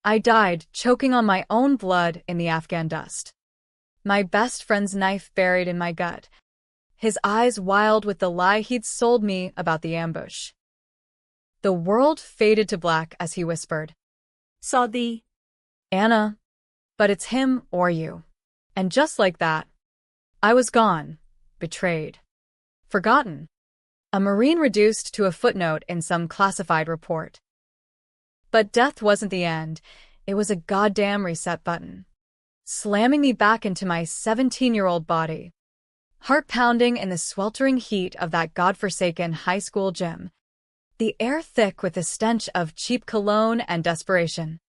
I died, choking on my own blood in the Afghan dust. My best friend's knife buried in my gut, his eyes wild with the lie he'd sold me about the ambush. The world faded to black as he whispered, Saw thee. Anna, but it's him or you. And just like that, I was gone, betrayed, forgotten. A Marine reduced to a footnote in some classified report. But death wasn't the end, it was a goddamn reset button, slamming me back into my 17-year-old body. Heart pounding in the sweltering heat of that godforsaken high school gym, the air thick with the stench of cheap cologne and desperation.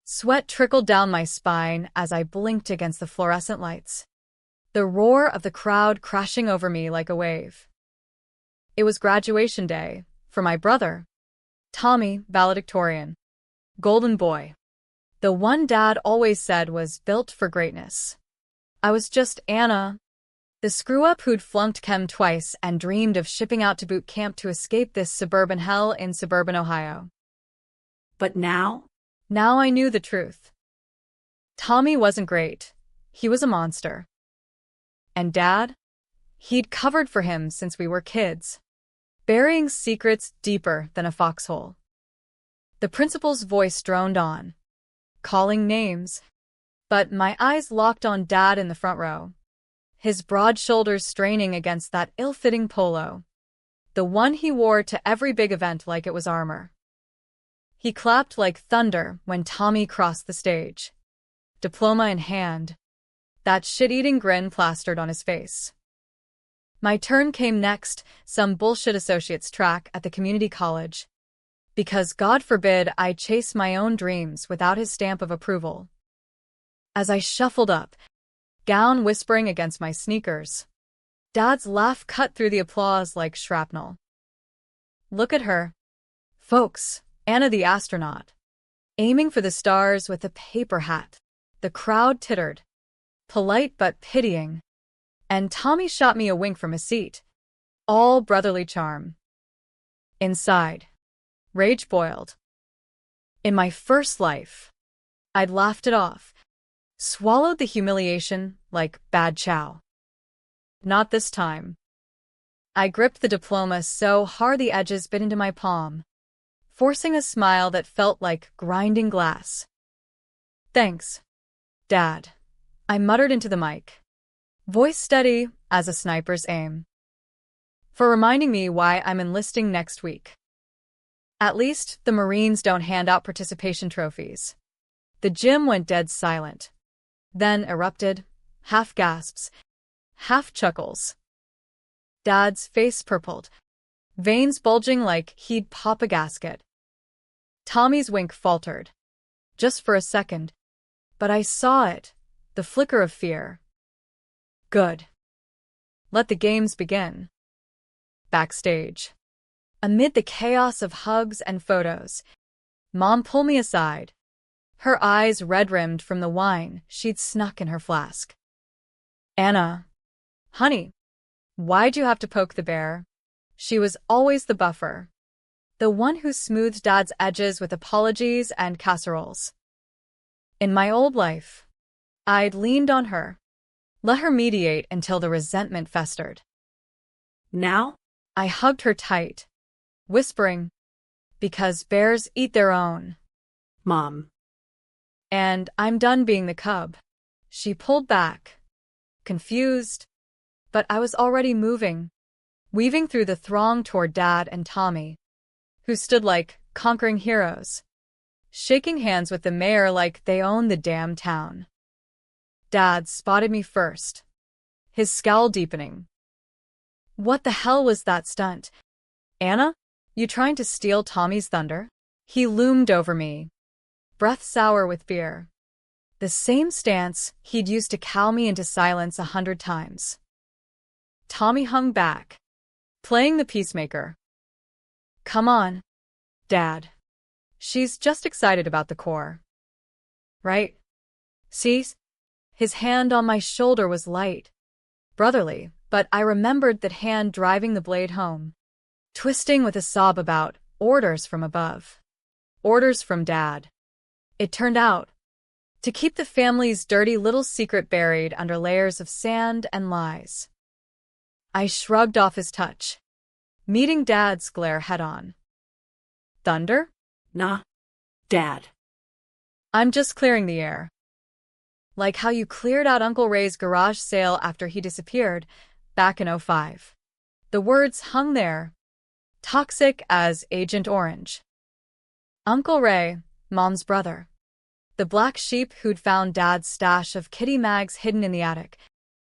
Sweat trickled down my spine as I blinked against the fluorescent lights, the roar of the crowd crashing over me like a wave. It was graduation day for my brother, Tommy, valedictorian, golden boy, the one Dad always said was built for greatness. I was just Anna, the screw-up who'd flunked chem twice and dreamed of shipping out to boot camp to escape this suburban hell in suburban Ohio. But now? Now I knew the truth. Tommy wasn't great. He was a monster. And Dad? He'd covered for him since we were kids, burying secrets deeper than a foxhole. The principal's voice droned on, calling names, but my eyes locked on Dad in the front row, his broad shoulders straining against that ill-fitting polo, the one he wore to every big event like it was armor. He clapped like thunder when Tommy crossed the stage, diploma in hand, that shit-eating grin plastered on his face. My turn came next, some bullshit associate's track at the community college, because God forbid I chase my own dreams without his stamp of approval. As I shuffled up, gown whispering against my sneakers, Dad's laugh cut through the applause like shrapnel. Look at her, folks, Anna the astronaut, aiming for the stars with a paper hat. The crowd tittered, polite but pitying, and Tommy shot me a wink from his seat, all brotherly charm. Inside, rage boiled. In my first life, I'd laughed it off, swallowed the humiliation like bad chow. Not this time. I gripped the diploma so hard the edges bit into my palm, forcing a smile that felt like grinding glass. Thanks, Dad, I muttered into the mic, voice steady as a sniper's aim, for reminding me why I'm enlisting next week. At least the Marines don't hand out participation trophies. The gym went dead silent, then erupted, half gasps, half chuckles. Dad's face purpled, veins bulging like he'd pop a gasket. Tommy's wink faltered, just for a second, but I saw it, the flicker of fear. Good. Let the games begin. Backstage, amid the chaos of hugs and photos, Mom pulled me aside, her eyes red-rimmed from the wine she'd snuck in her flask. Anna, honey, why'd you have to poke the bear? She was always the buffer, the one who smoothed Dad's edges with apologies and casseroles. In my old life, I'd leaned on her, let her mediate until the resentment festered. Now? I hugged her tight, whispering, because bears eat their own. Mom. And I'm done being the cub. She pulled back, confused, but I was already moving, weaving through the throng toward Dad and Tommy, who stood like conquering heroes, shaking hands with the mayor like they owned the damn town. Dad spotted me first, his scowl deepening. What the hell was that stunt? Anna, you trying to steal Tommy's thunder? He loomed over me, breath sour with fear, the same stance he'd used to cow me into silence 100 times. Tommy hung back, playing the peacemaker. Come on, Dad. She's just excited about the core. Right? See? His hand on my shoulder was light, brotherly, but I remembered that hand driving the blade home, twisting with a sob about orders from above. Orders from Dad. It turned out to keep the family's dirty little secret buried under layers of sand and lies. I shrugged off his touch, meeting Dad's glare head-on. Thunder? Nah, Dad. I'm just clearing the air. Like how you cleared out Uncle Ray's garage sale after he disappeared back in '05. The words hung there, toxic as Agent Orange. Uncle Ray, Mom's brother. The black sheep who'd found Dad's stash of kitty mags hidden in the attic.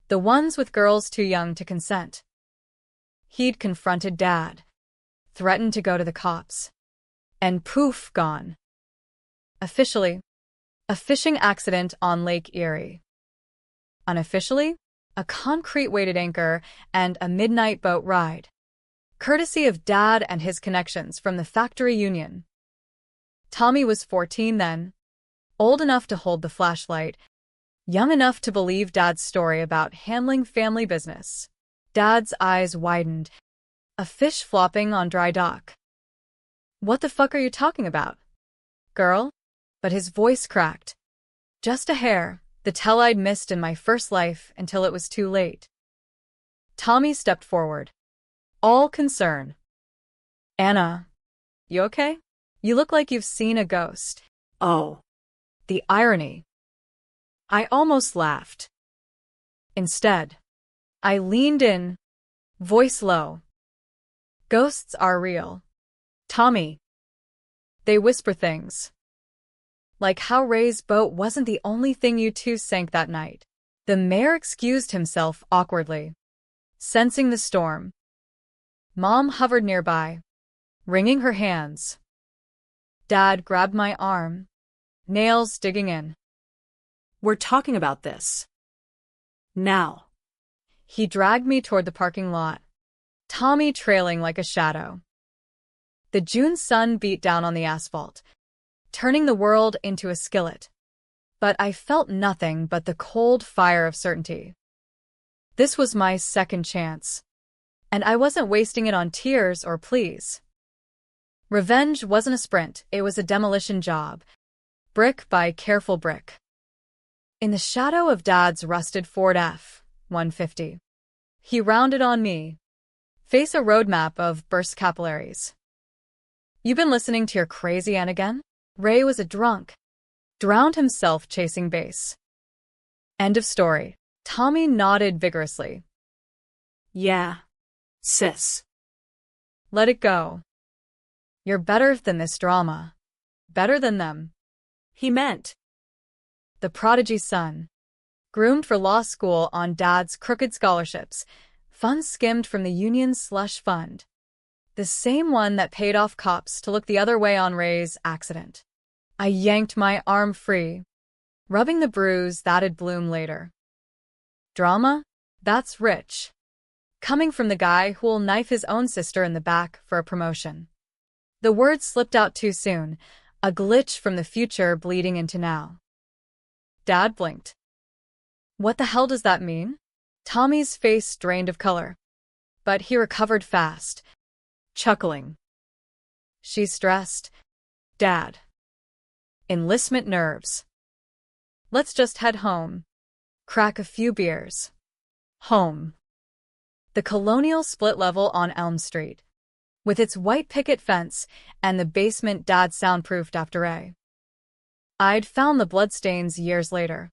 The ones with girls too young to consent. He'd confronted Dad, threatened to go to the cops. And poof, gone. Officially, a fishing accident on Lake Erie. Unofficially, a concrete-weighted anchor and a midnight boat ride. Courtesy of Dad and his connections from the factory union. Tommy was 14 then, old enough to hold the flashlight, young enough to believe Dad's story about handling family business. Dad's eyes widened. A fish flopping on dry dock. What the fuck are you talking about, girl? But his voice cracked. Just a hair, the tell I'd missed in my first life until it was too late. Tommy stepped forward, all concern. Anna, you okay? You look like you've seen a ghost. Oh. The irony. I almost laughed. Instead, I leaned in, voice low. Ghosts are real, Tommy. They whisper things. Like how Ray's boat wasn't the only thing you two sank that night. The mayor excused himself awkwardly, sensing the storm. Mom hovered nearby, wringing her hands. Dad grabbed my arm, nails digging in. We're talking about this. Now. He dragged me toward the parking lot, Tommy trailing like a shadow. The June sun beat down on the asphalt, turning the world into a skillet. But I felt nothing but the cold fire of certainty. This was my second chance, and I wasn't wasting it on tears or pleas. Revenge wasn't a sprint, it was a demolition job, brick by careful brick. In the shadow of Dad's rusted Ford F-150, he rounded on me, face a roadmap of burst capillaries. You been listening to your crazy aunt again? Ray was a drunk, drowned himself chasing bass. End of story. Tommy nodded vigorously. Yeah, sis. Let it go. You're better than this drama. Better than them. He meant. The prodigy son, groomed for law school on Dad's crooked scholarships, funds skimmed from the union's slush fund. The same one that paid off cops to look the other way on Ray's accident. I yanked my arm free, rubbing the bruise that'd bloom later. Drama? That's rich. Coming from the guy who'll knife his own sister in the back for a promotion. The words slipped out too soon, a glitch from the future bleeding into now. Dad blinked. What the hell does that mean? Tommy's face drained of color, but he recovered fast, chuckling. She's stressed, Dad. Enlistment nerves. Let's just head home. Crack a few beers. Home. The colonial split level on Elm Street, with its white picket fence and the basement Dad soundproofed after A. I'd found the bloodstains years later.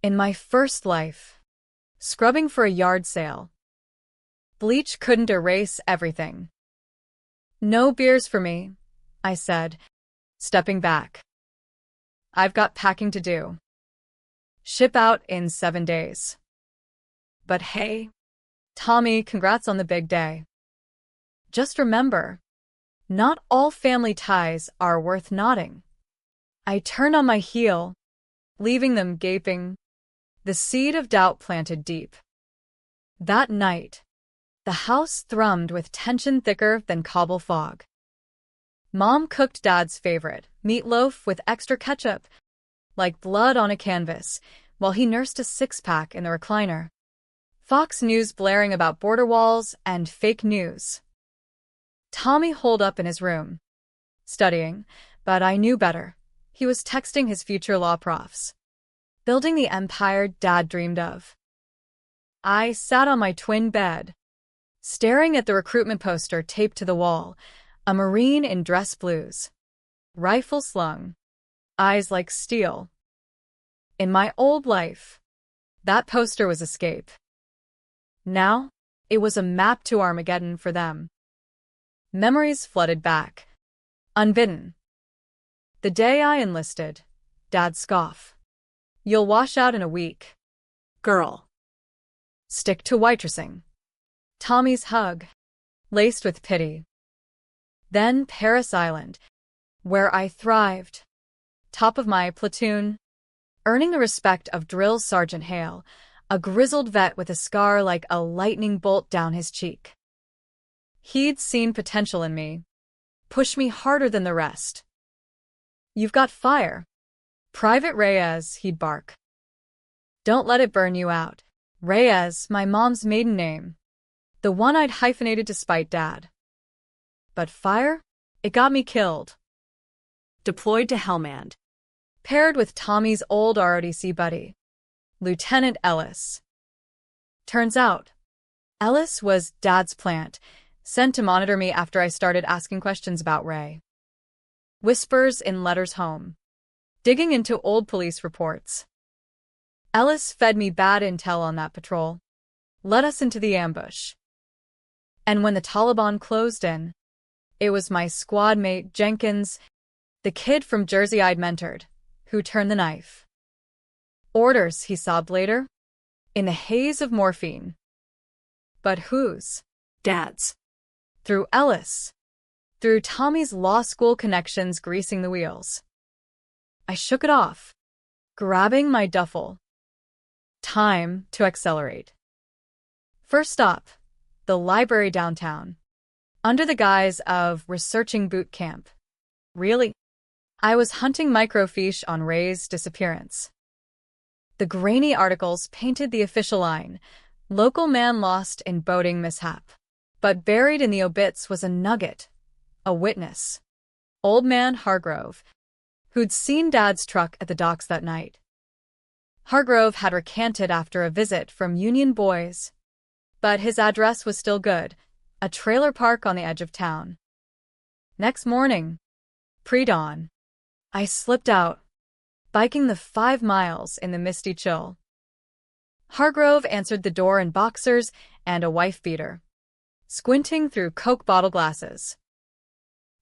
In my first life. Scrubbing for a yard sale. Bleach couldn't erase everything. No beers for me, I said, stepping back. I've got packing to do. Ship out in 7 days. But hey, Tommy, congrats on the big day. Just remember, not all family ties are worth knotting. I turned on my heel, leaving them gaping, the seed of doubt planted deep. That night, the house thrummed with tension thicker than cobble fog. Mom cooked Dad's favorite, meatloaf with extra ketchup, like blood on a canvas, while he nursed a six-pack in the recliner. Fox News blaring about border walls and fake news. Tommy holed up in his room, studying, but I knew better. He was texting his future law profs, building the empire Dad dreamed of. I sat on my twin bed, staring at the recruitment poster taped to the wall, a Marine in dress blues, rifle slung, eyes like steel. In my old life, that poster was escape. Now, it was a map to Armageddon for them. Memories flooded back, unbidden. The day I enlisted, Dad's scoff. You'll wash out in a week. Girl. Stick to waitressing. Tommy's hug, laced with pity. Then Paris Island, where I thrived. Top of my platoon, earning the respect of Drill Sergeant Hale, a grizzled vet with a scar like a lightning bolt down his cheek. He'd seen potential in me, pushed me harder than the rest. You've got fire. Private Reyes, he'd bark. Don't let it burn you out. Reyes, my mom's maiden name. The one I'd hyphenated to spite Dad. But fire? It got me killed. Deployed to Helmand. Paired with Tommy's old ROTC buddy, Lieutenant Ellis. Turns out, Ellis was Dad's plant, sent to monitor me after I started asking questions about Ray. Whispers in letters home. Digging into old police reports. Ellis fed me bad intel on that patrol. Led us into the ambush. And when the Taliban closed in, it was my squad mate Jenkins, the kid from Jersey I'd mentored, who turned the knife. Orders, he sobbed later, in the haze of morphine. But whose? Dad's. Through Ellis. Through Tommy's law school connections greasing the wheels. I shook it off, grabbing my duffel. Time to accelerate. First stop, the library downtown. Under the guise of researching boot camp. Really? I was hunting microfiche on Ray's disappearance. The grainy articles painted the official line, local man lost in boating mishap. But buried in the obits was a nugget, a witness. Old man Hargrove, who'd seen Dad's truck at the docks that night. Hargrove had recanted after a visit from Union Boys, but his address was still good, a trailer park on the edge of town. Next morning, pre-dawn, I slipped out, biking the 5 miles in the misty chill. Hargrove answered the door in boxers and a wife-beater, squinting through Coke bottle glasses.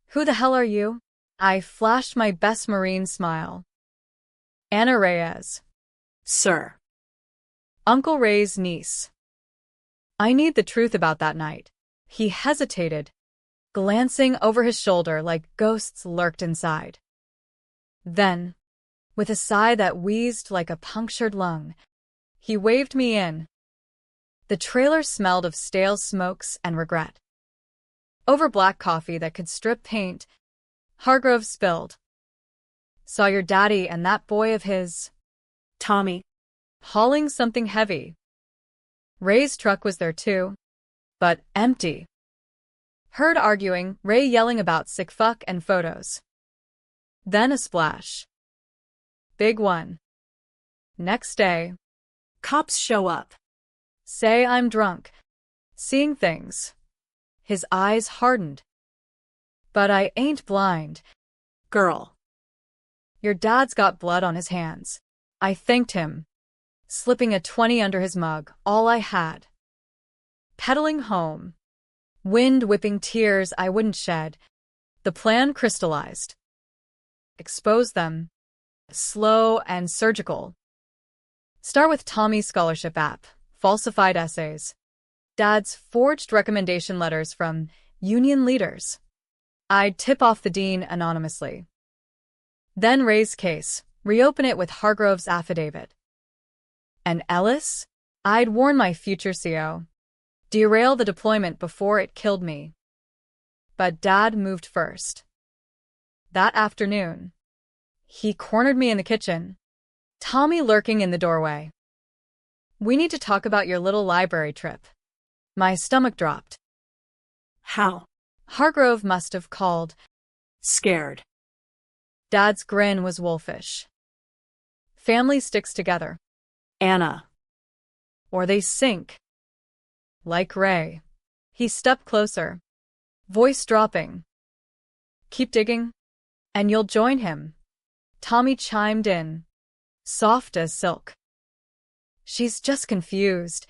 Who the hell are you? I flashed my best Marine smile. Anna Reyes. Sir. Uncle Ray's niece. I need the truth about that night. He hesitated, glancing over his shoulder like ghosts lurked inside. Then, with a sigh that wheezed like a punctured lung, he waved me in. The trailer smelled of stale smokes and regret. Over black coffee that could strip paint, Hargrove spilled. Saw your daddy and that boy of his, Tommy, hauling something heavy. Ray's truck was there too, but empty. Heard arguing, Ray yelling about sick fuck and photos. Then a splash. Big one. Next day, cops show up. Say I'm drunk, seeing things. His eyes hardened. But I ain't blind. Girl. Your dad's got blood on his hands. I thanked him, slipping a 20 under his mug, all I had. Pedaling home, wind whipping tears I wouldn't shed, the plan crystallized. Expose them, slow and surgical. Start with Tommy's scholarship app, falsified essays. Dad's forged recommendation letters from union leaders. I'd tip off the dean anonymously. Then Ray's case, reopen it with Hargrove's affidavit. And Ellis? I'd warn my future CO. Derail the deployment before it killed me. But Dad moved first. That afternoon, he cornered me in the kitchen, Tommy lurking in the doorway. We need to talk about your little library trip. My stomach dropped. How? Hargrove must have called. Scared. Dad's grin was wolfish. Family sticks together. Anna. Or they sink. Like Ray. He stepped closer, voice dropping. Keep digging, and you'll join him. Tommy chimed in, soft as silk. She's just confused.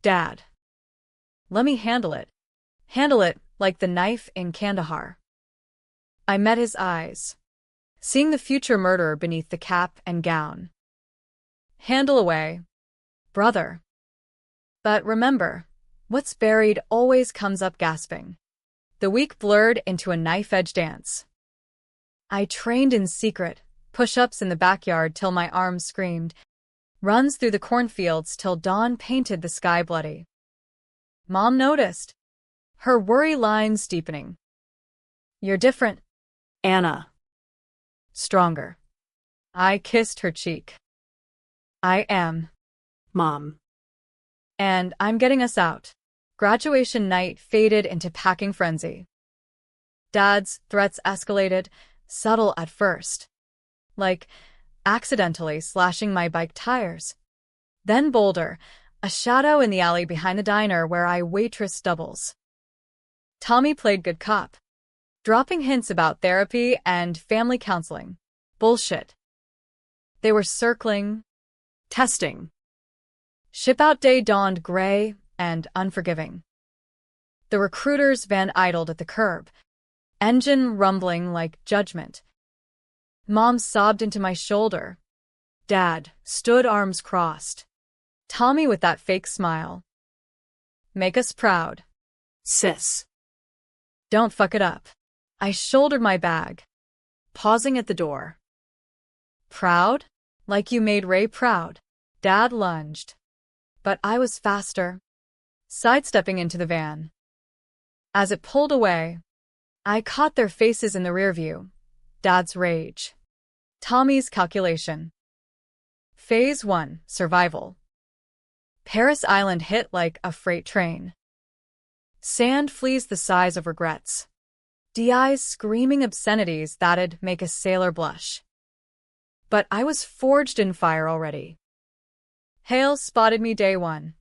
Dad. Let me handle it. Handle it like the knife in Kandahar. I met his eyes, seeing the future murderer beneath the cap and gown. Handle away, brother. But remember, what's buried always comes up gasping. The week blurred into a knife-edge dance. I trained in secret, push-ups in the backyard till my arms screamed, runs through the cornfields till dawn painted the sky bloody. Mom noticed, her worry lines deepening. You're different. Anna. Stronger. I kissed her cheek. I am. Mom. And I'm getting us out. Graduation night faded into packing frenzy. Dad's threats escalated, subtle at first, like accidentally slashing my bike tires. Then bolder, a shadow in the alley behind the diner where I waitress doubles. Tommy played good cop, dropping hints about therapy and family counseling. Bullshit. They were circling, testing. Ship-out day dawned gray and unforgiving. The recruiter's van idled at the curb, engine rumbling like judgment. Mom sobbed into my shoulder. Dad stood arms crossed. Tommy with that fake smile. Make us proud. Sis. Don't fuck it up. I shouldered my bag, pausing at the door. Proud? Like you made Ray proud. Dad lunged. But I was faster, sidestepping into the van. As it pulled away, I caught their faces in the rearview. Dad's rage. Tommy's calculation. Phase 1, survival. Paris Island hit like a freight train. Sand fleas the size of regrets. DI's screaming obscenities that'd make a sailor blush. But I was forged in fire already. Hale spotted me day one.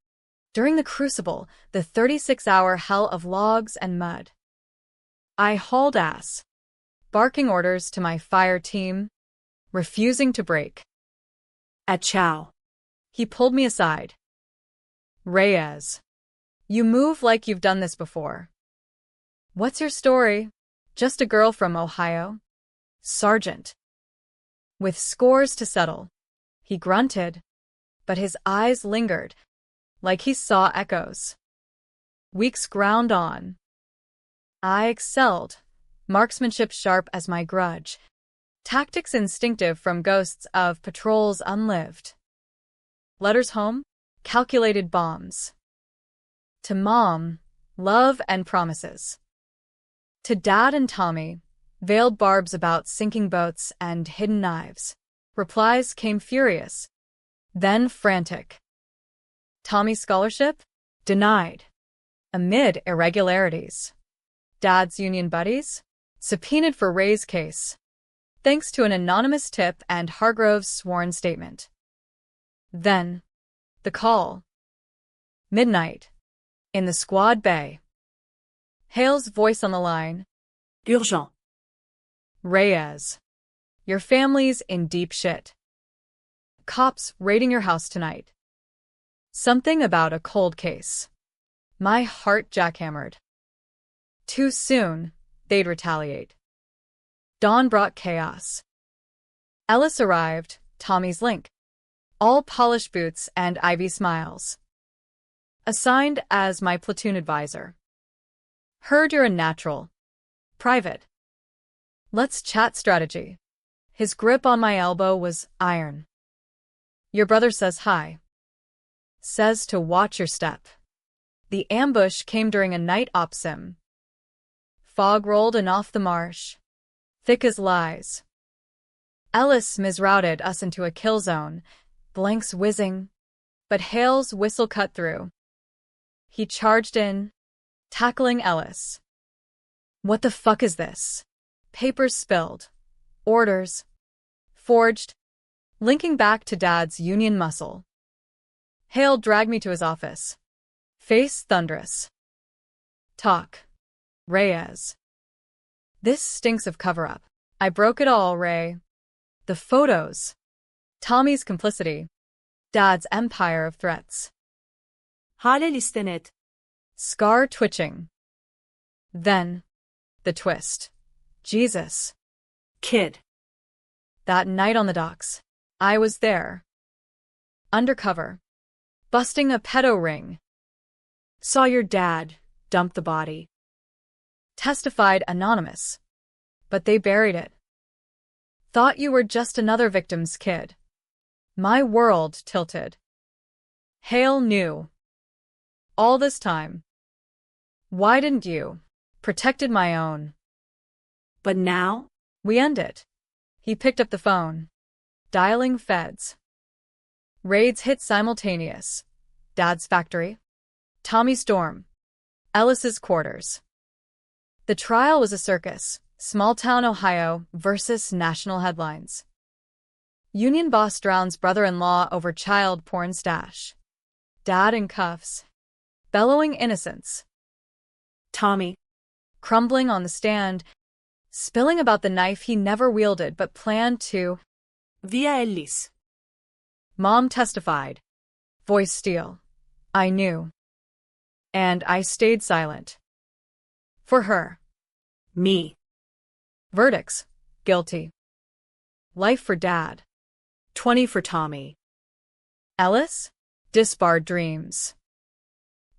During the crucible, the 36-hour hell of logs and mud. I hauled ass, barking orders to my fire team, refusing to break. At Chow. He pulled me aside. Reyes, you move like you've done this before. What's your story? Just a girl from Ohio? Sergeant. With scores to settle. He grunted, but his eyes lingered, like he saw echoes. Weeks ground on. I excelled, marksmanship sharp as my grudge, tactics instinctive from ghosts of patrols unlived. Letters home? Calculated bombs. To Mom, love and promises. To Dad and Tommy, veiled barbs about sinking boats and hidden knives. Replies came furious, then frantic. Tommy's scholarship? Denied. Amid irregularities. Dad's union buddies? Subpoenaed for Ray's case. Thanks to an anonymous tip and Hargrove's sworn statement. Then, the call. Midnight. In the squad bay. Hale's voice on the line. Urgent. Reyes. Your family's in deep shit. Cops raiding your house tonight. Something about a cold case. My heart jackhammered. Too soon, they'd retaliate. Dawn brought chaos. Ellis arrived, Tommy's link. All polished boots and Ivy smiles. Assigned as my platoon advisor. Heard you're a natural. Private. Let's chat strategy. His grip on my elbow was iron. Your brother says hi. Says to watch your step. The ambush came during a night op sim. Fog rolled in off the marsh, thick as lies. Ellis misrouted us into a kill zone, blanks whizzing, but Hale's whistle cut through. He charged in, tackling Ellis. What the fuck is this? Papers spilled. Orders. Forged. Linking back to Dad's union muscle. Hale dragged me to his office. Face thunderous. Talk. Reyes. This stinks of cover-up. I broke it all, Ray. The photos. Tommy's complicity. Dad's empire of threats. Hale listenet. Scar twitching. Then, the twist. Jesus. Kid. That night on the docks. I was there. Undercover. Busting a pedo ring. Saw your dad dump the body. Testified anonymous. But they buried it. Thought you were just another victim's kid. My world tilted. Hale knew. All this time. Why didn't you? Protected my own. But now? We end it. He picked up the phone. Dialing feds. Raids hit simultaneous. Dad's factory. Tommy's dorm. Ellis's quarters. The trial was a circus. Small-town Ohio versus national headlines. Union boss drowns brother-in-law over child porn stash. Dad in cuffs. Bellowing innocence. Tommy. Crumbling on the stand. Spilling about the knife he never wielded but planned to. Via Ellis. Mom testified. Voice steel. I knew. And I stayed silent. For her. Me. Verdicts. Guilty. Life for Dad. 20 for Tommy. Ellis? Disbarred dreams.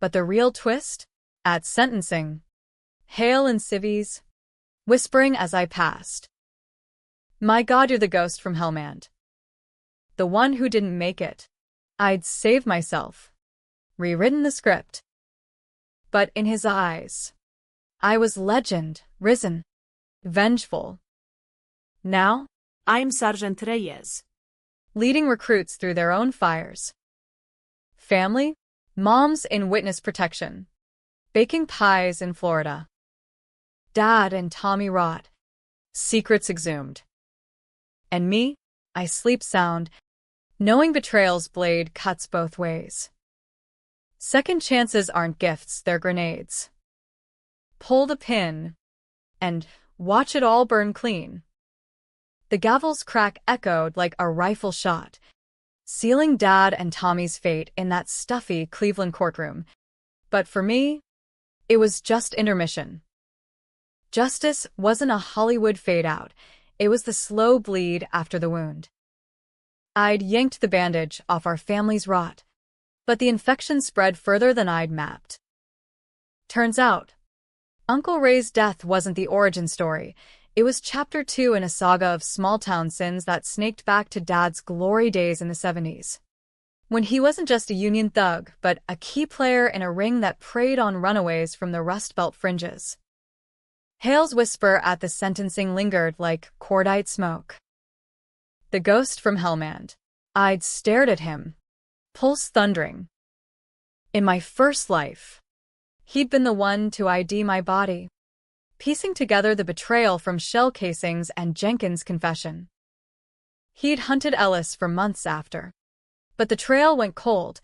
But the real twist? At sentencing. Hale and civvies. Whispering as I passed. My God, you're the ghost from Hellmand. The one who didn't make it. I'd saved myself. Rewritten the script. But in his eyes, I was legend, risen, vengeful. Now, I'm Sergeant Reyes. Leading recruits through their own fires. Family, moms in witness protection. Baking pies in Florida. Dad and Tommy rot. Secrets exhumed. And me, I sleep sound, knowing betrayal's blade cuts both ways. Second chances aren't gifts, they're grenades. Pull the pin, and watch it all burn clean. The gavel's crack echoed like a rifle shot, sealing Dad and Tommy's fate in that stuffy Cleveland courtroom. But for me, it was just intermission. Justice wasn't a Hollywood fade-out, it was the slow bleed after the wound. I'd yanked the bandage off our family's rot, but the infection spread further than I'd mapped. Turns out, Uncle Ray's death wasn't the origin story. It was chapter 2 in a saga of small-town sins that snaked back to Dad's glory days in the 70s. When he wasn't just a union thug, but a key player in a ring that preyed on runaways from the Rust Belt fringes. Hale's whisper at the sentencing lingered like cordite smoke. The ghost from Hellmand. I'd stared at him, pulse thundering. In my first life, he'd been the one to ID my body, piecing together the betrayal from shell casings and Jenkins' confession. He'd hunted Ellis for months after, but the trail went cold,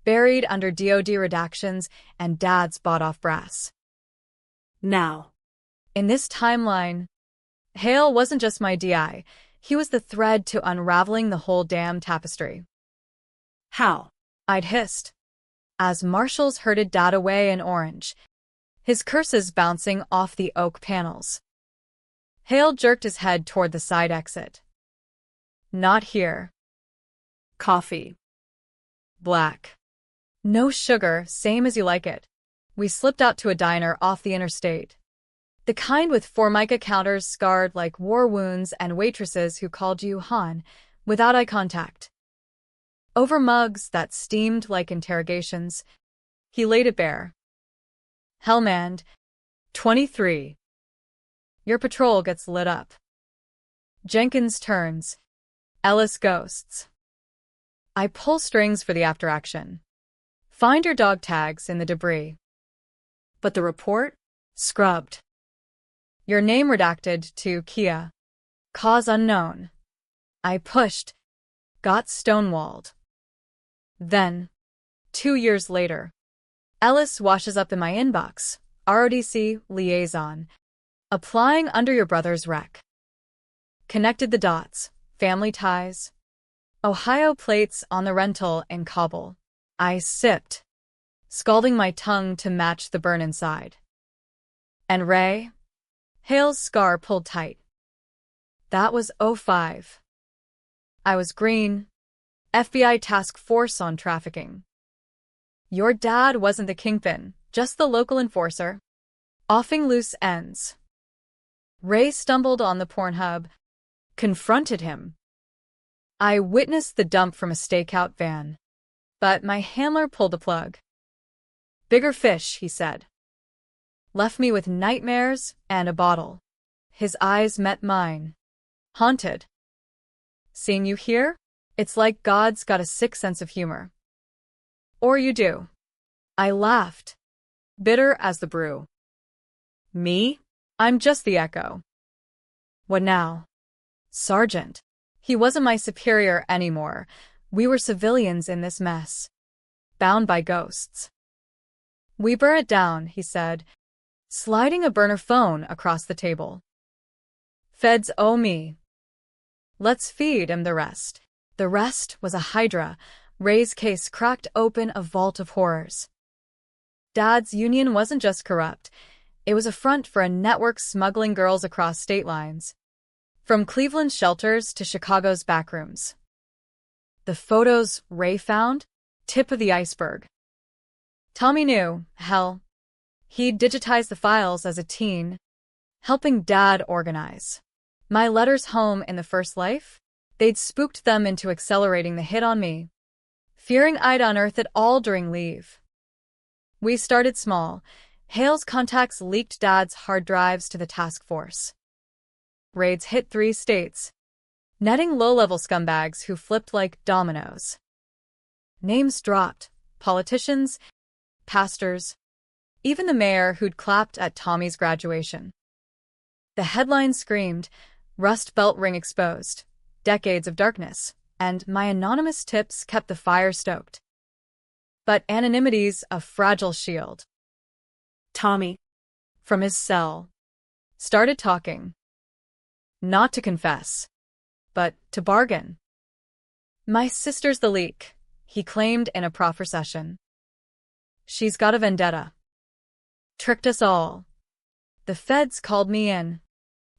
buried under DoD redactions and Dad's bought-off brass. Now, in this timeline, Hale wasn't just my DI, he was the thread to unraveling the whole damn tapestry. How? I'd hissed, as marshals herded Dad away in Orange, his curses bouncing off the oak panels. Hale jerked his head toward the side exit. Not here. Coffee. Black. No sugar, same as you like it. We slipped out to a diner off the interstate. The kind with Formica counters scarred like war wounds and waitresses who called you Han, without eye contact. Over mugs that steamed like interrogations, he laid it bare. Hellmand, 23. Your patrol gets lit up. Jenkins turns. Ellis ghosts. I pull strings for the after-action. Find your dog tags in the debris. But the report? Scrubbed. Your name redacted to Kia. Cause unknown. I pushed, got stonewalled. Then, 2 years later, Ellis washes up in my inbox, RODC liaison, applying under your brother's rec. Connected the dots, family ties. Ohio plates on the rental in Kabul. I sipped, scalding my tongue to match the burn inside. And Ray? Hale's scar pulled tight. That was '05. I was green, FBI task force on trafficking. Your dad wasn't the kingpin, just the local enforcer. Offing loose ends. Ray stumbled on the Pornhub, confronted him. I witnessed the dump from a stakeout van, but my handler pulled the plug. Bigger fish, he said. Left me with nightmares and a bottle. His eyes met mine. Haunted. Seeing you here? It's like God's got a sick sense of humor. Or you do. I laughed, bitter as the brew. Me? I'm just the echo. What now? Sergeant. He wasn't my superior anymore. We were civilians in this mess. Bound by ghosts. We burn it down, he said, sliding a burner phone across the table. Feds owe me. Let's feed him the rest. The rest was a hydra. Ray's case cracked open a vault of horrors. Dad's union wasn't just corrupt. It was a front for a network smuggling girls across state lines. From Cleveland's shelters to Chicago's backrooms. The photos Ray found? Tip of the iceberg. Tommy knew, hell. He'd digitized the files as a teen, helping Dad organize. My letters home in the first life? They'd spooked them into accelerating the hit on me, fearing I'd unearth it all during leave. We started small. Hale's contacts leaked Dad's hard drives to the task force. Raids hit 3 states, netting low-level scumbags who flipped like dominoes. Names dropped, politicians, pastors, even the mayor who'd clapped at Tommy's graduation. The headline screamed, Rust Belt ring exposed, decades of darkness, and my anonymous tips kept the fire stoked. But anonymity's a fragile shield. Tommy, from his cell, started talking. Not to confess, but to bargain. My sister's the leak, he claimed in a proffer session. She's got a vendetta. Tricked us all. The feds called me in.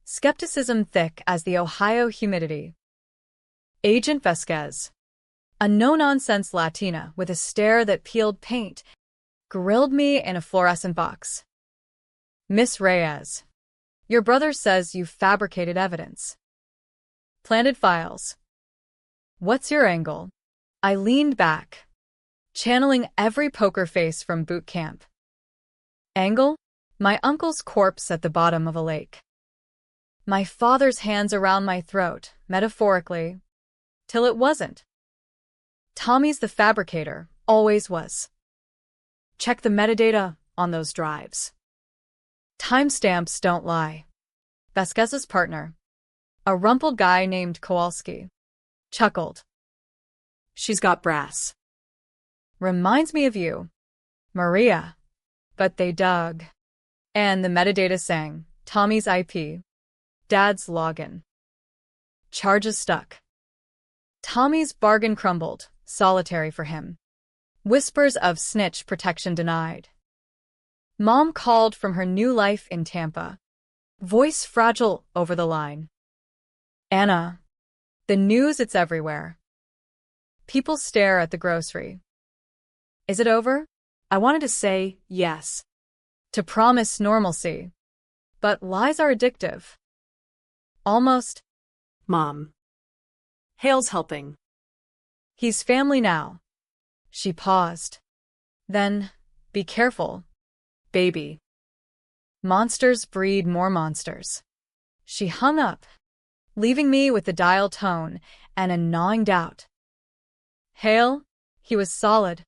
Skepticism thick as the Ohio humidity. Agent Vasquez, a no-nonsense Latina with a stare that peeled paint, grilled me in a fluorescent box. Miss Reyes, your brother says you fabricated evidence. Planted files. What's your angle? I leaned back, channeling every poker face from boot camp. Angle? My uncle's corpse at the bottom of a lake. My father's hands around my throat, metaphorically, till it wasn't. Tommy's the fabricator, always was. Check the metadata on those drives. Timestamps don't lie. Vasquez's partner, a rumpled guy named Kowalski, chuckled. She's got brass. Reminds me of you, Maria. But they dug. And the metadata sang, Tommy's IP, Dad's login. Charges stuck. Tommy's bargain crumbled, solitary for him. Whispers of snitch protection denied. Mom called from her new life in Tampa. Voice fragile over the line. Anna. The news, it's everywhere. People stare at the grocery. Is it over? I wanted to say yes. To promise normalcy. But lies are addictive. Almost. Mom. Hale's helping. He's family now. She paused. Then, be careful, baby. Monsters breed more monsters. She hung up, leaving me with the dial tone and a gnawing doubt. Hale, he was solid.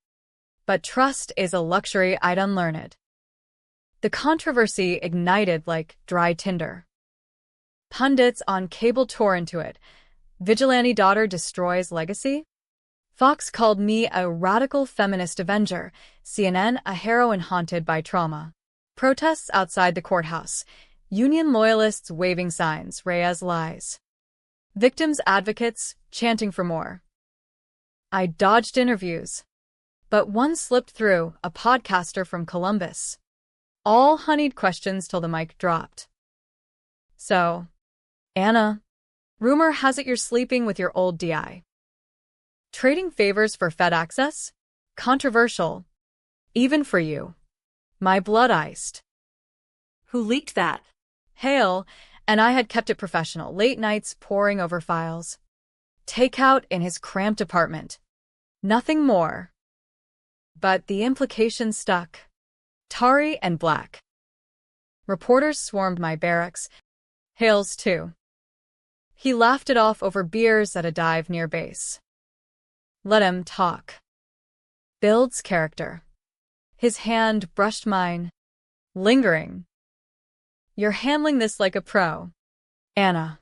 But trust is a luxury I'd unlearned. The controversy ignited like dry tinder. Pundits on cable tore into it. Vigilante daughter destroys legacy? Fox called me a radical feminist avenger, CNN a heroine haunted by trauma. Protests outside the courthouse. Union loyalists waving signs, Reyes lies. Victims' advocates chanting for more. I dodged interviews. But one slipped through, a podcaster from Columbus. All honeyed questions till the mic dropped. So, Anna, rumor has it you're sleeping with your old DI. Trading favors for Fed access? Controversial. Even for you. My blood iced. Who leaked that? Hale, and I had kept it professional, late nights poring over files. Takeout in his cramped apartment. Nothing more. But the implication stuck. Tarry and black. Reporters swarmed my barracks. Hale's too. He laughed it off over beers at a dive near base. Let him talk. Builds character. His hand brushed mine. Lingering. You're handling this like a pro. Anna.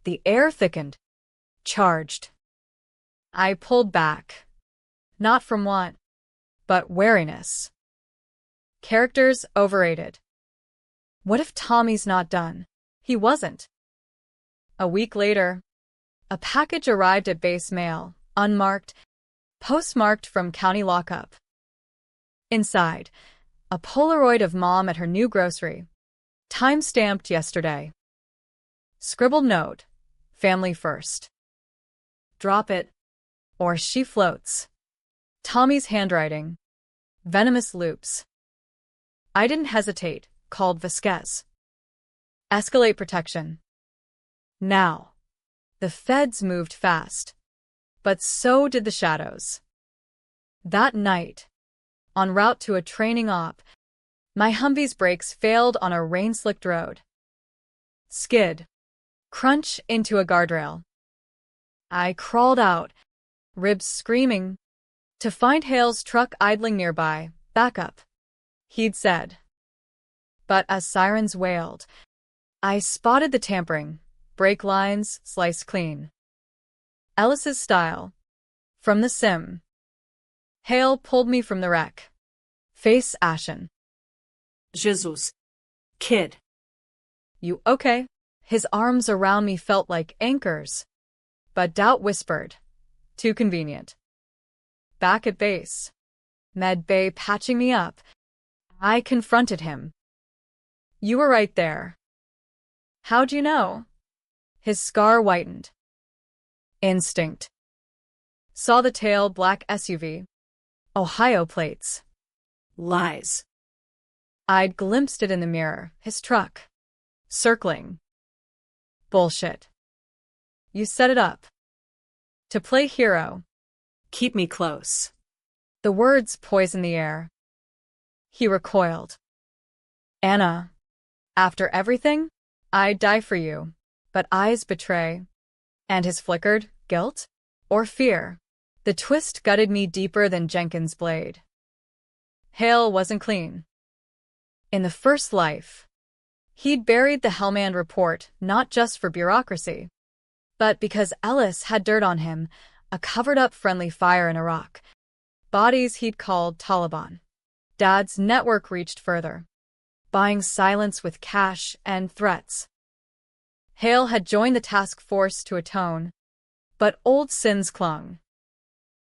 The air thickened. Charged. I pulled back. Not from want, but wariness. Characters overrated. What if Tommy's not done? He wasn't. A week later, a package arrived at base mail, unmarked, postmarked from county lockup. Inside, a Polaroid of Mom at her new grocery. Time-stamped yesterday. Scribbled note, family first. Drop it, or she floats. Tommy's handwriting. Venomous loops. I didn't hesitate, called Vasquez. Escalate protection. Now. The feds moved fast. But so did the shadows. That night, en route to a training op, my Humvee's brakes failed on a rain-slicked road. Skid. Crunch into a guardrail. I crawled out, ribs screaming, to find Hale's truck idling nearby. Back up, he'd said. But as sirens wailed, I spotted the tampering, brake lines sliced clean. Ellis's style. From the sim. Hale pulled me from the wreck. Face ashen. Jesus. Kid. You okay? His arms around me felt like anchors. But doubt whispered. Too convenient. Back at base. Med Bay patching me up. I confronted him. You were right there. How'd you know? His scar whitened. Instinct. Saw the tail black SUV. Ohio plates. Lies. I'd glimpsed it in the mirror, his truck. Circling. Bullshit. You set it up. To play hero. Keep me close. The words poisoned the air. He recoiled. Anna. After everything, I'd die for you. But eyes betray. And his flickered guilt? Or fear? The twist gutted me deeper than Jenkins' blade. Hale wasn't clean. In the first life, he'd buried the Hellman report not just for bureaucracy, but because Ellis had dirt on him, a covered-up friendly fire in Iraq. Bodies he'd called Taliban. Dad's network reached further, buying silence with cash and threats. Hale had joined the task force to atone, but old sins clung.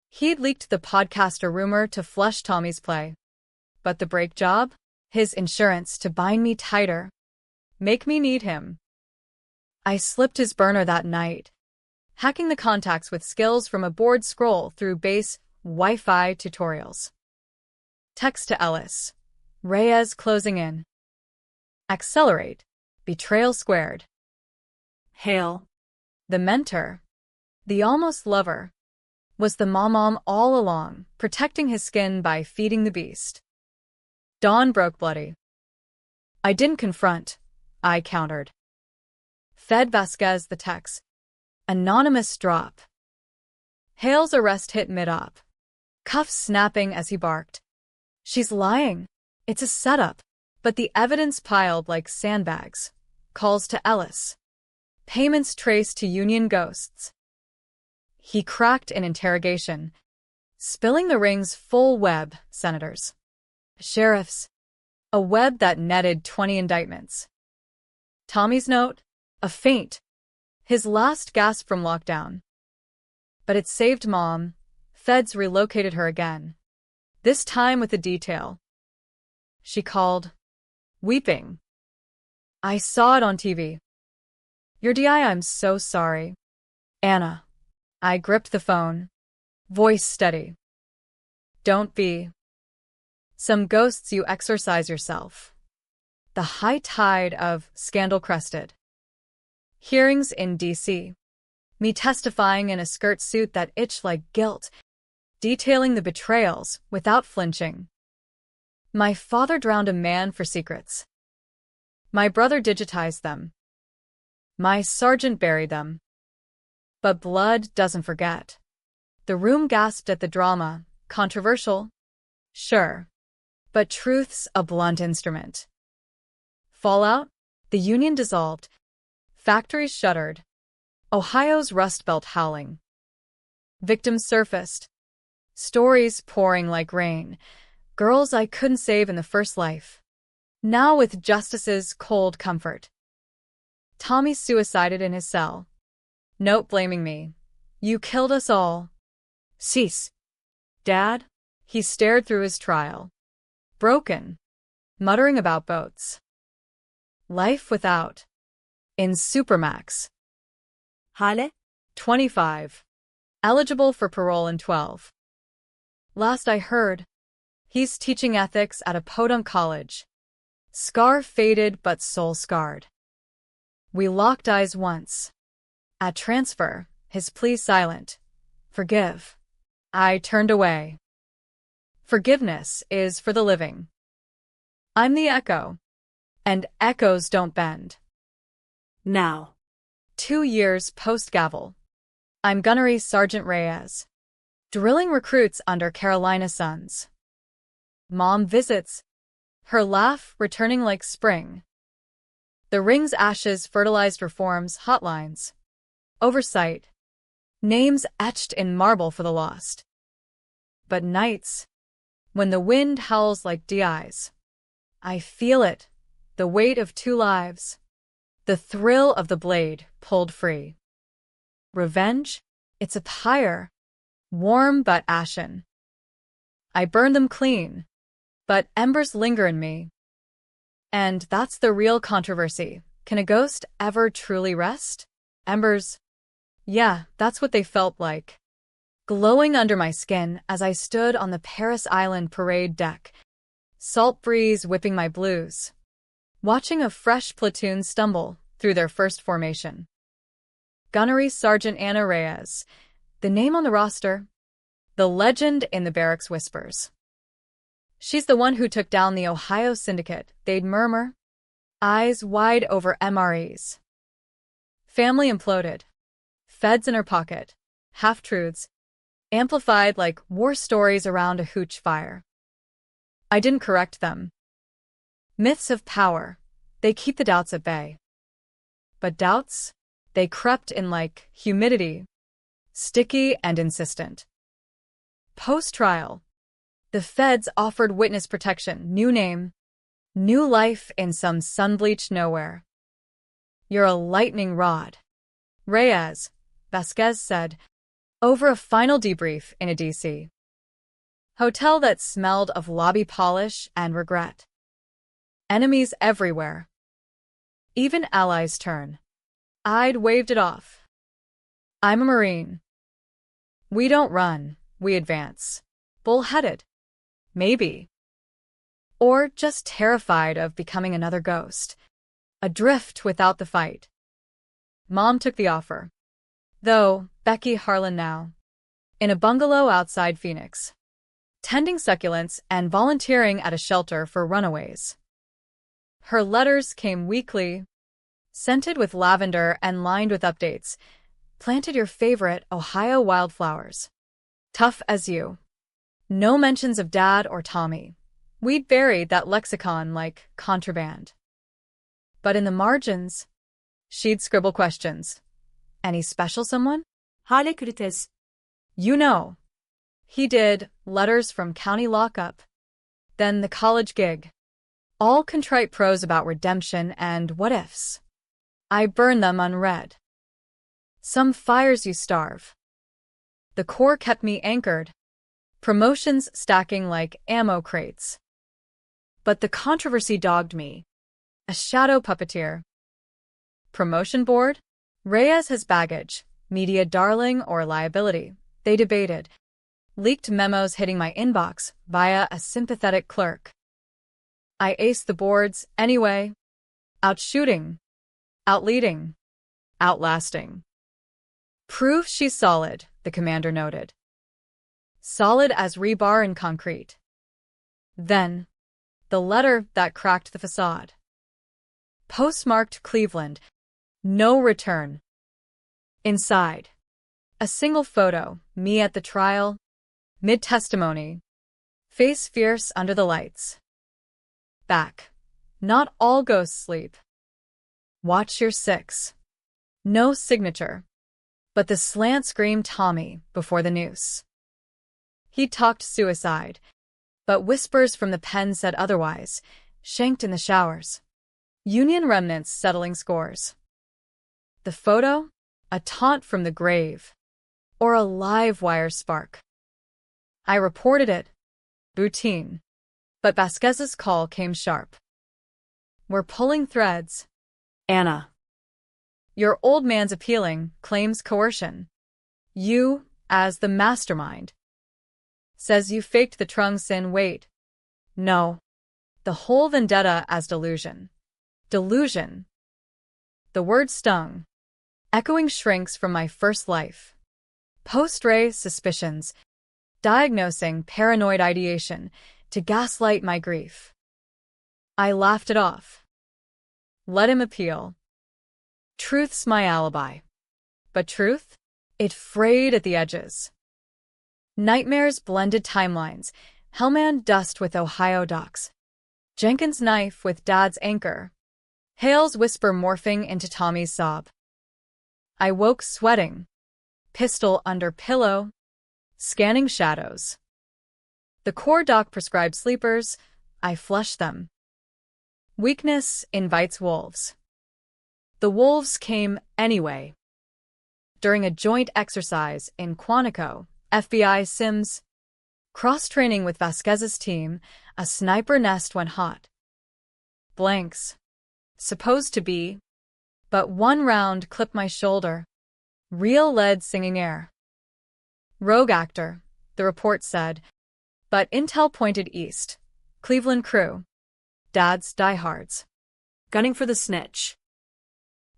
He'd leaked the podcaster rumor to flush Tommy's play. But the brake job? His insurance to bind me tighter. Make me need him. I slipped his burner that night, hacking the contacts with skills from a board scroll through base Wi-Fi tutorials. Text to Ellis. Reyes closing in. Accelerate. Betrayal squared. Hale. The mentor, the almost lover, was the mom all along, protecting his skin by feeding the beast. Dawn broke bloody. I didn't confront, I countered. Fed Vasquez the text. Anonymous drop. Hale's arrest hit mid-op. Cuffs snapping as he barked. She's lying. It's a setup. But the evidence piled like sandbags. Calls to Ellis. Payments traced to union ghosts. He cracked in interrogation, spilling the ring's full web, senators, sheriffs, a web that netted 20 indictments. Tommy's note? A faint. His last gasp from lockdown. But it saved Mom. Feds relocated her again. This time with a detail. She called, weeping. I saw it on TV. Your DI, I'm so sorry. Anna. I gripped the phone. Voice steady. Don't be. Some ghosts you exorcise yourself. The high tide of scandal crested. Hearings in D.C. Me testifying in a skirt suit that itched like guilt, detailing the betrayals without flinching. My father drowned a man for secrets. My brother digitized them. My sergeant buried them. But blood doesn't forget. The room gasped at the drama. Controversial? Sure. But truth's a blunt instrument. Fallout? The union dissolved. Factories shuttered. Ohio's Rust Belt howling. Victims surfaced. Stories pouring like rain. Girls I couldn't save in the first life. Now with justice's cold comfort. Tommy suicided in his cell. Note blaming me. You killed us all. Cease. Dad? He stared through his trial. Broken. Muttering about boats. Life without. In Supermax. Hale? 25. Eligible for parole in 12. Last I heard, he's teaching ethics at a podunk college. Scar faded but soul scarred. We locked eyes once. At transfer, his plea silent. Forgive. I turned away. Forgiveness is for the living. I'm the echo. And echoes don't bend. Now. 2 years post-gavel. I'm Gunnery Sergeant Reyes. Drilling recruits under Carolina suns. Mom visits. Her laugh returning like spring. The ring's ashes fertilized reforms hotlines. Oversight. Names etched in marble for the lost. But nights, when the wind howls like DIs, I feel it, the weight of 2 lives. The thrill of the blade pulled free. Revenge? It's a pyre, warm but ashen. I burn them clean, but embers linger in me. And that's the real controversy. Can a ghost ever truly rest? Embers? Yeah, that's what they felt like. Glowing under my skin as I stood on the Paris Island parade deck, salt breeze whipping my blues, watching a fresh platoon stumble through their first formation. Gunnery Sergeant Anna Reyes, the name on the roster, the legend in the barracks whispers. She's the one who took down the Ohio syndicate, they'd murmur, eyes wide over MREs. Family imploded. Feds in her pocket. Half-truths. Amplified like war stories around a hooch fire. I didn't correct them. Myths of power. They keep the doubts at bay. But doubts? They crept in like humidity. Sticky and insistent. Post-trial. The feds offered witness protection, new name, new life in some sun-bleached nowhere. You're a lightning rod, Reyes, Vasquez said, over a final debrief in a D.C. hotel that smelled of lobby polish and regret. Enemies everywhere. Even allies turn. I'd waved it off. I'm a Marine. We don't run, we advance. Bullheaded. Maybe. Or just terrified of becoming another ghost. Adrift without the fight. Mom took the offer. Though, Becky Harlan now. In a bungalow outside Phoenix. Tending succulents and volunteering at a shelter for runaways. Her letters came weekly, scented with lavender and lined with updates. Planted your favorite Ohio wildflowers. Tough as you. No mentions of Dad or Tommy. We'd buried that lexicon like contraband. But in the margins, She'd scribble questions. Any special someone? Hale krites. You know. He did letters from county lockup. Then the college gig. All contrite prose about redemption and what-ifs. I burn them unread. Some fires you starve. The core kept me anchored. Promotions stacking like ammo crates. But the controversy dogged me. A shadow puppeteer. Promotion board? Reyes has baggage, media darling or liability. They debated. Leaked memos hitting my inbox via a sympathetic clerk. I aced the boards anyway. Outshooting. Outleading. Outlasting. Prove she's solid, the commander noted. Solid as rebar and concrete. Then, the letter that cracked the facade. Postmarked Cleveland. No return. Inside. A single photo, me at the trial. Mid-testimony. Face fierce under the lights. Back. Not all ghosts sleep. Watch your six. No signature. But the slant screamed Tommy before the noose. He talked suicide, but whispers from the pen said otherwise, shanked in the showers. Union remnants settling scores. The photo? A taunt from the grave. Or a live wire spark. I reported it. Routine. But Vasquez's call came sharp. We're pulling threads. Anna. Your old man's appealing, claims coercion. You, as the mastermind. Says you faked the trunks in wait. No. The whole vendetta as delusion. Delusion. The word stung. Echoing shrinks from my first life. Post-Ray suspicions. Diagnosing paranoid ideation to gaslight my grief. I laughed it off. Let him appeal. Truth's my alibi. But truth? It frayed at the edges. Nightmares blended timelines. Hellman dust with Ohio docks. Jenkins' knife with Dad's anchor. Hale's whisper morphing into Tommy's sob. I woke sweating. Pistol under pillow. Scanning shadows. The core doc prescribed sleepers. I flushed them. Weakness invites wolves. The wolves came anyway. During a joint exercise in Quantico, FBI Sims, cross-training with Vasquez's team, a sniper nest went hot. Blanks. Supposed to be. But one round clipped my shoulder. Real lead singing air. Rogue actor, the report said, but intel pointed east. Cleveland crew. Dad's diehards. Gunning for the snitch.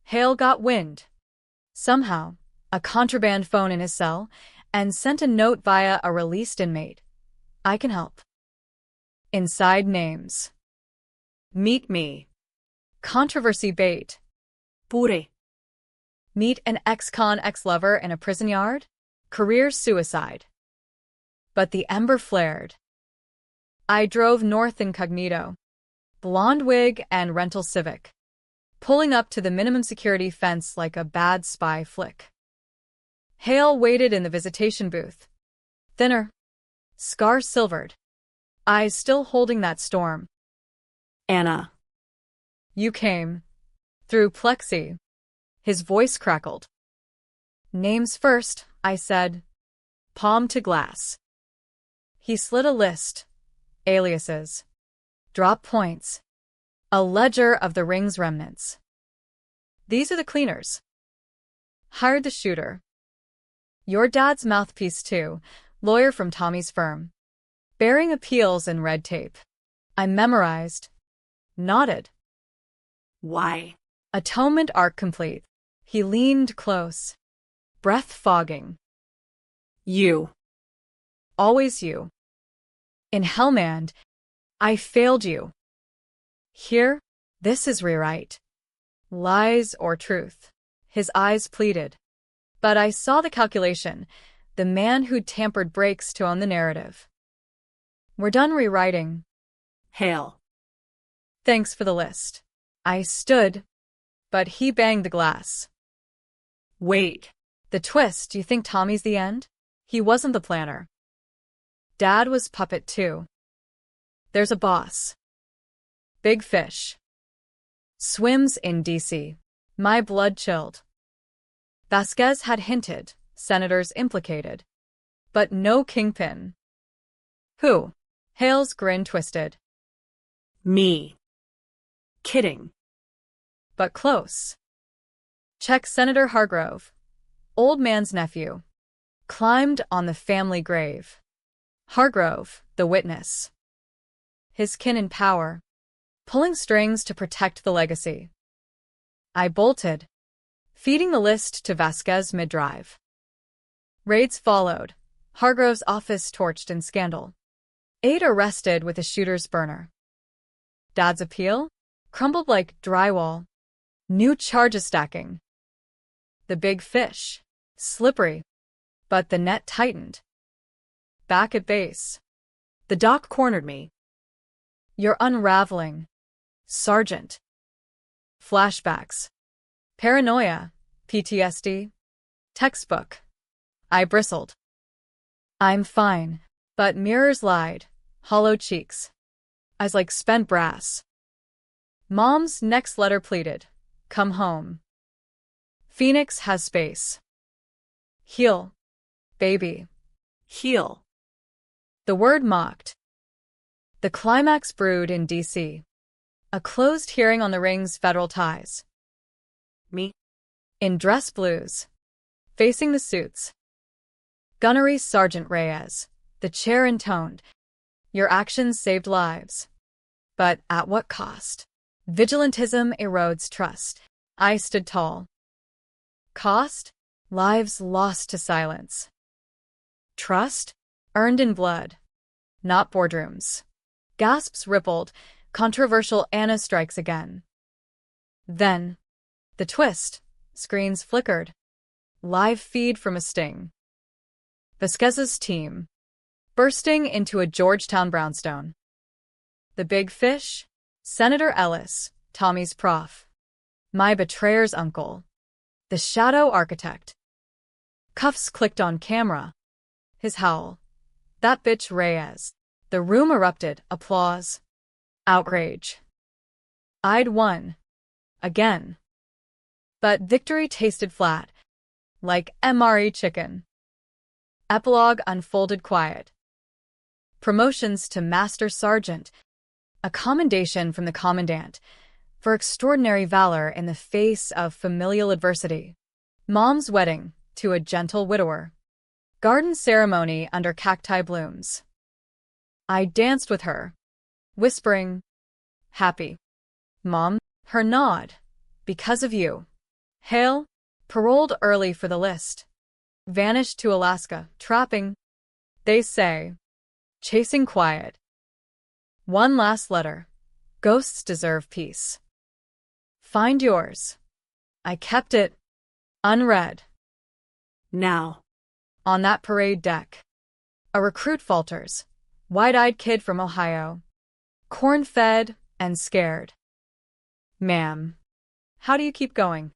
Hale got wind. Somehow, a contraband phone in his cell, and sent a note via a released inmate. I can help. Inside names. Meet me. Controversy bait. Pure. Meet an ex-con ex-lover in a prison yard? Career suicide. But the ember flared. I drove north incognito. Blonde wig and rental Civic. Pulling up to the minimum security fence like a bad spy flick. Hale waited in the visitation booth. Thinner. Scar silvered. Eyes still holding that storm. Anna. You came. Through plexi. His voice crackled. Names first, I said. Palm to glass. He slid a list. Aliases. Drop points. A ledger of the ring's remnants. These are the cleaners. Hired the shooter. Your dad's mouthpiece too, lawyer from Tommy's firm. Bearing appeals and red tape. I memorized. Nodded. Why? Atonement arc complete. He leaned close. Breath fogging. You. Always you. In Hellman, I failed you. Here, this is rewrite. Lies or truth. His eyes pleaded. But I saw the calculation, the man who'd tampered brakes to own the narrative. We're done rewriting. Hale. Thanks for the list. I stood. but he banged the glass. Wait. The twist, you think Tommy's the end? He wasn't the planner. Dad was puppet too. There's a boss. Big fish. Swims in D.C. My blood chilled. Vasquez had hinted, senators implicated. But no kingpin. Who? Hale's grin twisted. Me. Kidding. But close. Check Senator Hargrove, old man's nephew, climbed on the family grave. Hargrove, the witness. His kin in power, pulling strings to protect the legacy. I bolted, feeding the list to Vasquez mid-drive. Raids followed, Hargrove's office torched in scandal. 8 arrested with a shooter's burner. Dad's appeal? Crumbled like drywall. New charges stacking. The big fish. Slippery. But the net tightened. Back at base. The doc cornered me. You're unraveling. Sergeant. Flashbacks. Paranoia. PTSD. Textbook. I bristled. I'm fine. But mirrors lied. Hollow cheeks. Eyes like spent brass. Mom's next letter pleaded. Come home. Phoenix has space. Heal. Baby. Heal. The word mocked. The climax brewed in D.C. A closed hearing on the ring's federal ties. Me. In dress blues. Facing the suits. Gunnery Sergeant Reyes. The chair intoned. Your actions saved lives. But at what cost? Vigilantism erodes trust. I stood tall. Cost? Lives lost to silence. Trust? Earned in blood. Not boardrooms. Gasps rippled. Controversial Anna strikes again. Then. The twist. Screens flickered. Live feed from a sting. Vasquez's team. Bursting into a Georgetown brownstone. The big fish? Senator Ellis, Tommy's prof. My betrayer's uncle. The shadow architect. Cuffs clicked on camera. His howl. That bitch Reyes. The room erupted, applause. Outrage. I'd won. Again. But victory tasted flat. Like MRE chicken. Epilogue unfolded quiet. Promotions to Master Sergeant. A commendation from the Commandant for extraordinary valor in the face of familial adversity. Mom's wedding to a gentle widower. Garden ceremony under cacti blooms. I danced with her, whispering, happy. Mom, her nod, because of you. Hale, paroled early for the list. Vanished to Alaska, trapping, they say, chasing quiet. One last letter. Ghosts deserve peace. Find yours. I kept it. Unread. Now. On that parade deck. A recruit falters. Wide-eyed kid from Ohio. Corn-fed and scared. Ma'am. How do you keep going?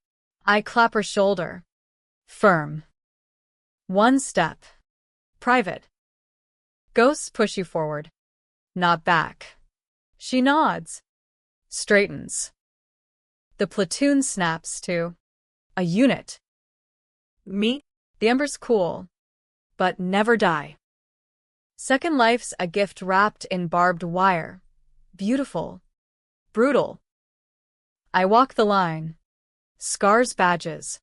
I clap her shoulder. Firm. One step. Private. Ghosts push you forward. Not back. She nods. Straightens. The platoon snaps to a unit. Me? The embers cool, but never die. Second life's a gift wrapped in barbed wire. Beautiful. Brutal. I walk the line. Scars badges.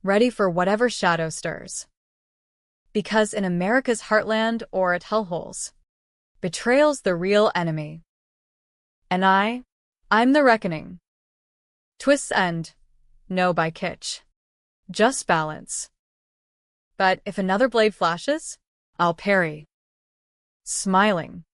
Ready for whatever shadow stirs. Because in America's heartland or at hellholes, betrayal's the real enemy. And I'm the reckoning. Twists end. No by kitsch. Just balance. But if another blade flashes, I'll parry. Smiling.